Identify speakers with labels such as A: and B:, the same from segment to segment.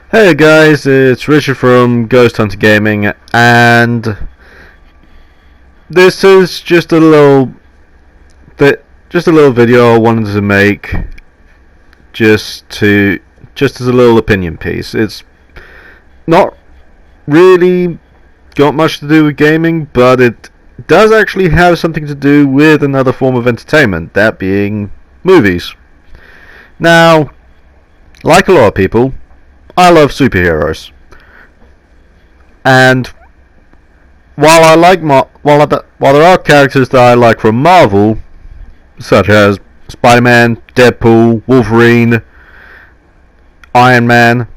A: Hey guys, it's Richard from Ghost Hunter Gaming, and this is just a little video I wanted to make, just as a little opinion piece. It's not really got much to do with gaming, but it does actually have something to do with another form of entertainment, that being movies. Now, like a lot of people, I love superheroes, and while there are characters that I like from Marvel, such as Spider-Man, Deadpool, Wolverine, Iron Man,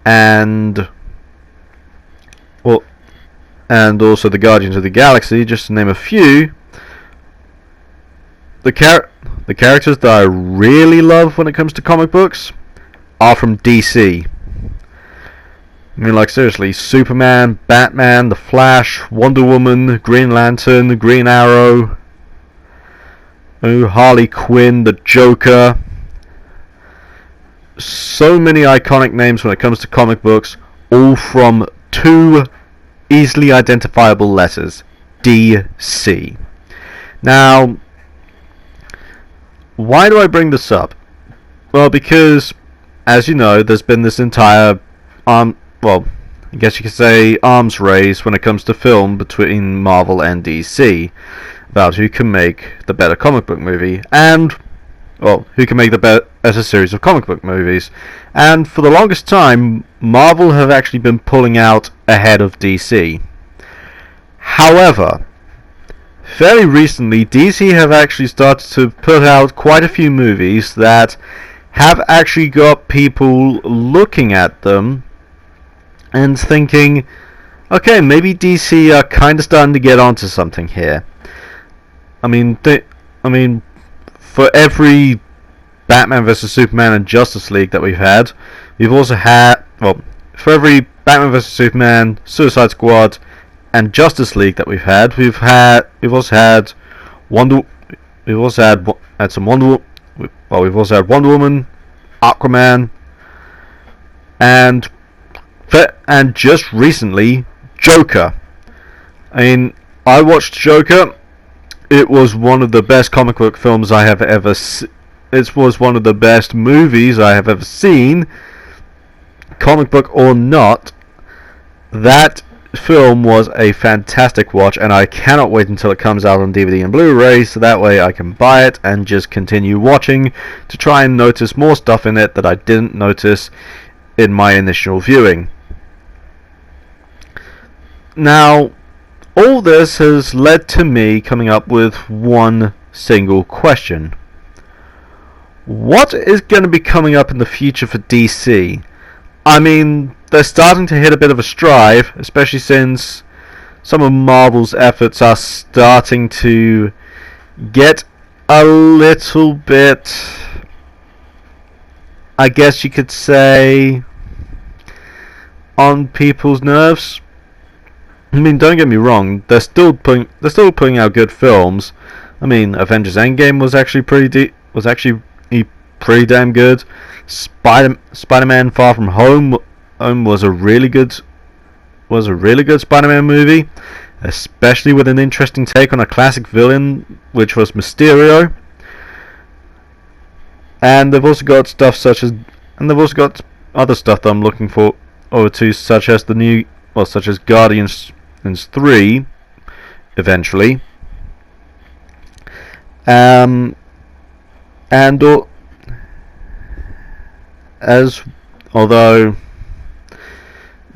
A: and well, and also the Guardians of the Galaxy, just to name a few, the characters that I really love when it comes to comic books are from DC. I mean, like, seriously, Superman, Batman, The Flash, Wonder Woman, Green Lantern, Green Arrow, Harley Quinn, the Joker. So many iconic names when it comes to comic books, all from two easily identifiable letters: DC. Now, why do I bring this up? Well, because, as you know, there's been this entire well, I guess you could say arms race when it comes to film between Marvel and DC about who can make the better comic book movie, and well, who can make the better series of comic book movies. And for the longest time, Marvel have actually been pulling out ahead of DC. However, very recently, DC have actually started to put out quite a few movies that have actually got people looking at them and thinking, okay, maybe DC are kind of starting to get onto something here. I mean, for every Batman vs Superman and Justice League that we've also had, well, for every Batman vs Superman, Suicide Squad, and Justice League that we've also had Wonder Woman, Aquaman, and just recently, Joker. I mean, I watched Joker. It was one of the best comic book films I have ever seen. It was one of the best movies I have ever seen, comic book or not. That film was a fantastic watch, and I cannot wait until it comes out on DVD and Blu-ray, so that way I can buy it and just continue watching to try and notice more stuff in it that I didn't notice in my initial viewing. Now, all this has led to me coming up with one single question. What is going to be coming up in the future for DC? I mean, they're starting to hit a bit of a stride, especially since some of Marvel's efforts are starting to get a little bit, I guess you could say, on people's nerves. I mean, don't get me wrong, they're still putting out good films. I mean, Avengers Endgame was actually pretty damn good. Spider-Man Far From Home was a really good Spider-Man movie, especially with an interesting take on a classic villain, which was Mysterio. And they've also got other stuff that I'm looking forward to, such as Guardians 3, eventually. And although,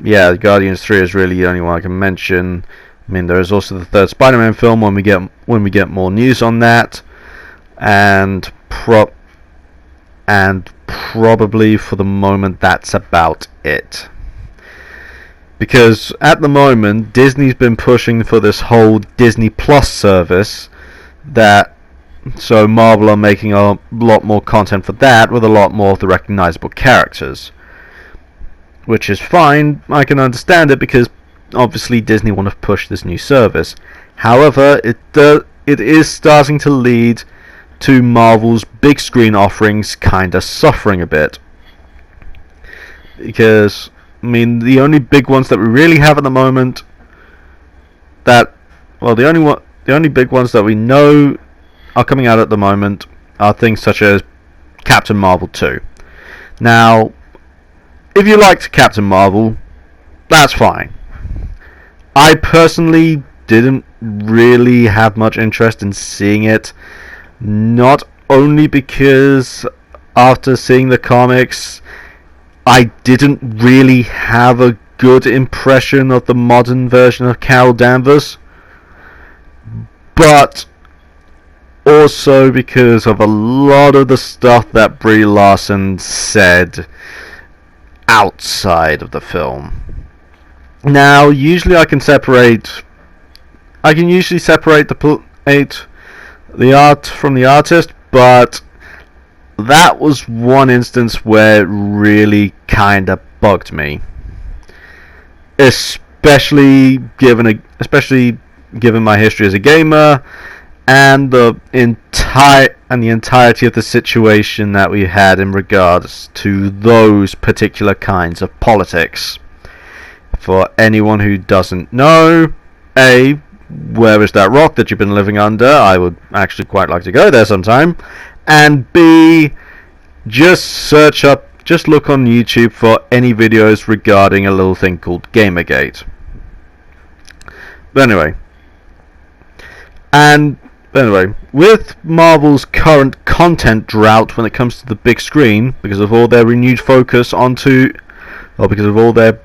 A: yeah, Guardians 3 is really the only one I can mention. I mean, there is also the third Spider-Man film when we get more news on that, and probably for the moment that's about it. Because at the moment, Disney's been pushing for this whole Disney Plus service, so Marvel are making a lot more content for that with a lot more of the recognizable characters. Which is fine, I can understand it, because obviously Disney want to push this new service. However, it is starting to lead to Marvel's big screen offerings kinda suffering a bit. because I mean the only big ones that we really have at the moment the only big ones that we know are coming out at the moment are things such as Captain Marvel 2. Now, if you liked Captain Marvel, that's fine. I personally didn't really have much interest in seeing it, not only because after seeing the comics I didn't really have a good impression of the modern version of Carol Danvers, but also because of a lot of the stuff that Brie Larson said outside of the film. Now, usually I can usually separate the art from the artist, but that was one instance where it really kinda bugged me. Especially given my history as a gamer and the entirety of the situation that we had in regards to those particular kinds of politics. For anyone who doesn't know, A, where is that rock that you've been living under? I would actually quite like to go there sometime. And B, just look on YouTube for any videos regarding a little thing called Gamergate. But anyway, with Marvel's current content drought when it comes to the big screen, because of all their renewed focus because of all their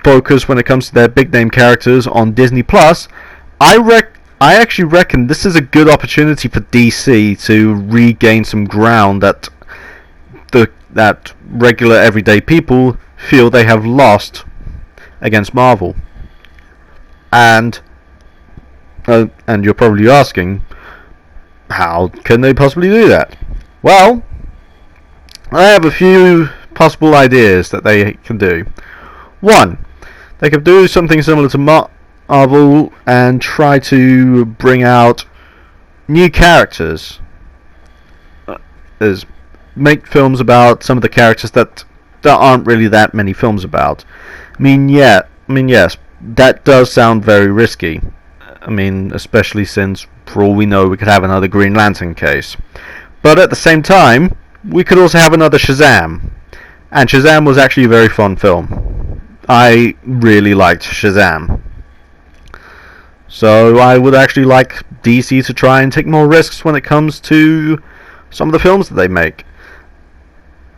A: focus when it comes to their big name characters on Disney Plus, I actually reckon this is a good opportunity for DC to regain some ground that regular everyday people feel they have lost against Marvel. And you're probably asking, how can they possibly do that? Well, I have a few possible ideas that they can do. One, they could do something similar to Marvel and try to bring out new characters. Make films about some of the characters that there aren't really that many films about. Yes, that does sound very risky. Especially since, for all we know, we could have another Green Lantern case. But at the same time, we could also have another Shazam. And Shazam was actually a very fun film. I really liked Shazam. So I would actually like DC to try and take more risks when it comes to some of the films that they make.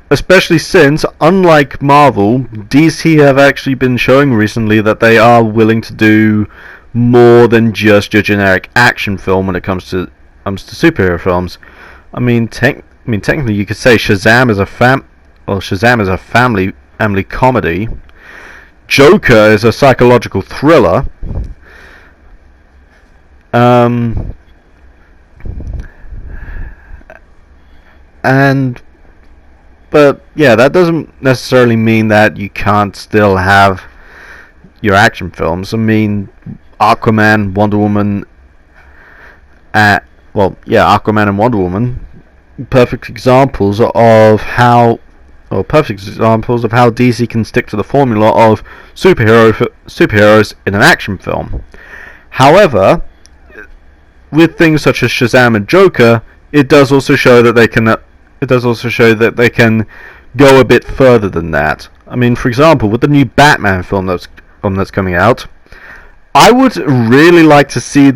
A: Especially since, unlike Marvel, DC have actually been showing recently that they are willing to do more than just your generic action film when it comes to superhero films. Technically you could say Shazam is a family comedy. Joker is a psychological thriller. But yeah, that doesn't necessarily mean that you can't still have your action films. Aquaman, Wonder Woman, Aquaman and Wonder Woman, perfect examples of how DC can stick to the formula of superheroes in an action film. However, with things such as Shazam and Joker, it does also show that they can go a bit further than that. For example, with the new Batman film that's coming out, I would really like to see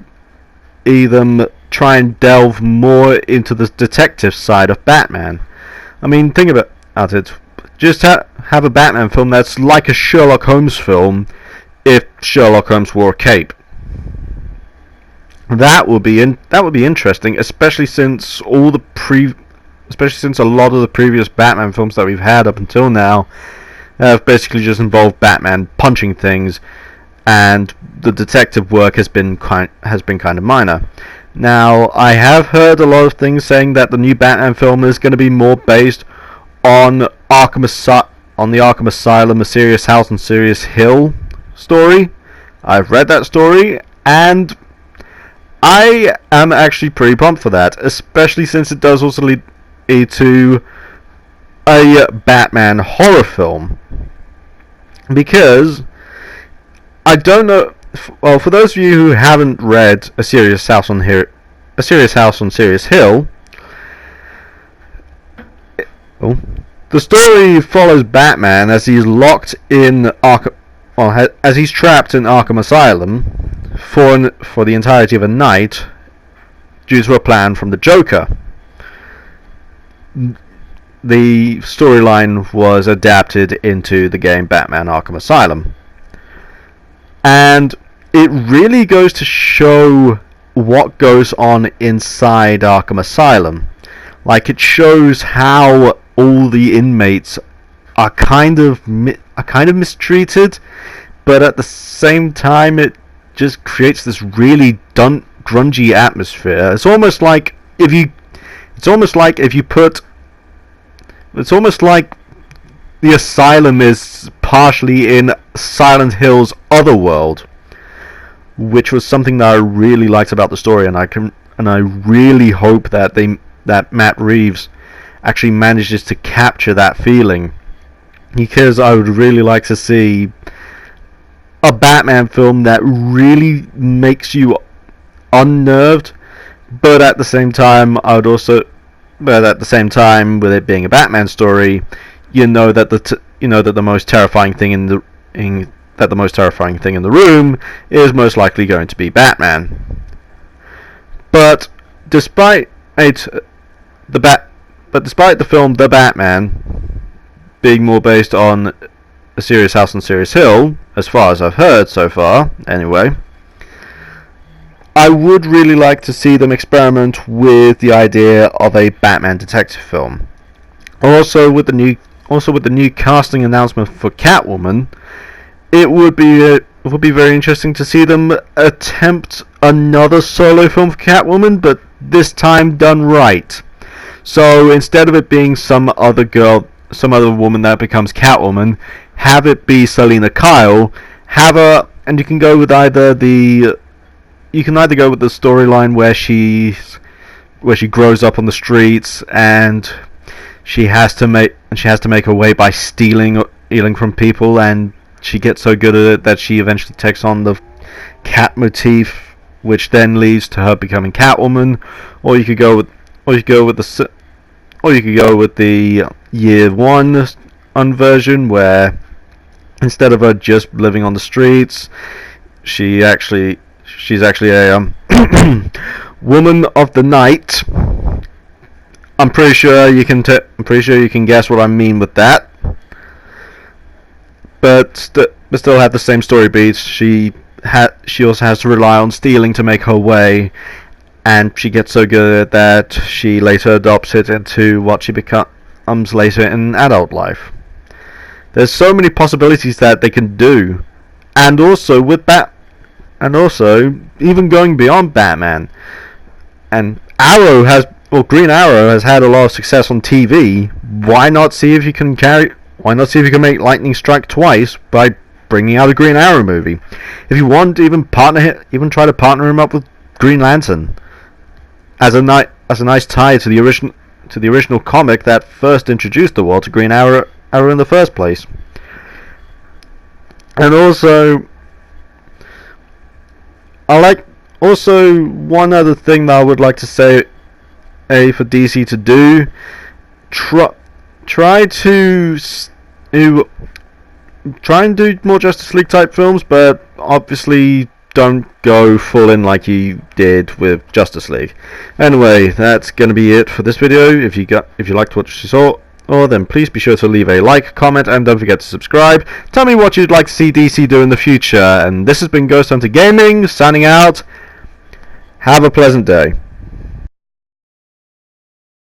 A: them try and delve more into the detective side of Batman. Think about it. Just have a Batman film that's like a Sherlock Holmes film if Sherlock Holmes wore a cape. That would be interesting, especially since a lot of the previous Batman films that we've had up until now have basically just involved Batman punching things, and the detective work has been kind of minor. Now, I have heard a lot of things saying that the new Batman film is going to be more based on the Arkham Asylum, A Serious House on Serious Hill story. I've read that story, and I am actually pretty pumped for that, especially since it does also lead to a Batman horror film, because I don't know. Well, for those of you who haven't read A Serious House on Serious Hill, the story follows Batman as he's locked in Arkham, as he's trapped in Arkham Asylum for the entirety of a night due to a plan from the Joker. The storyline was adapted into the game Batman Arkham Asylum, and it really goes to show what goes on inside Arkham Asylum. Like, it shows how all the inmates are kind of mistreated, but at the same time it just creates this really grungy atmosphere. It's almost like if you put the asylum is partially in Silent Hill's Otherworld, which was something that I really liked about the story, and I really hope that Matt Reeves actually manages to capture that feeling, because I would really like to see a Batman film that really makes you unnerved, but at the same time, with it being a Batman story, you know that the most terrifying thing in the room is most likely going to be Batman. But despite the film The Batman being more based on A Serious House on Serious Hill, as far as I've heard so far, anyway, I would really like to see them experiment with the idea of a Batman detective film. Also, with the new casting announcement for Catwoman, it would be very interesting to see them attempt another solo film for Catwoman, but this time done right. So instead of it being some other woman that becomes Catwoman, have it be Selina Kyle. And you can go with either the storyline where she grows up on the streets and she has to make her way by stealing from people, and she gets so good at it that she eventually takes on the cat motif, which then leads to her becoming Catwoman. Or you could go with the Year One version, where instead of her just living on the streets, she's actually a woman of the night. I'm pretty sure you can guess what I mean with that. But still have the same story beats. She also has to rely on stealing to make her way, and she gets so good at that she later adopts it into what she becomes later in adult life. There's so many possibilities that they can do, and also even going beyond Batman. And Green Arrow has had a lot of success on TV. Why not see if you can make lightning strike twice by bringing out a Green Arrow movie? If you want, even try to partner him up with Green Lantern as a nice tie to the original comic that first introduced the world to Green Arrow in the first place. And also, one other thing that I would like to say for DC to do, try and do more Justice League type films, but obviously don't go full in like you did with Justice League. Anyway, that's going to be it for this video. If you liked what you saw, then please be sure to leave a like, comment, and don't forget to subscribe. Tell me what you'd like to see DC do in the future. And this has been Ghost Hunter Gaming, signing out. Have a pleasant day.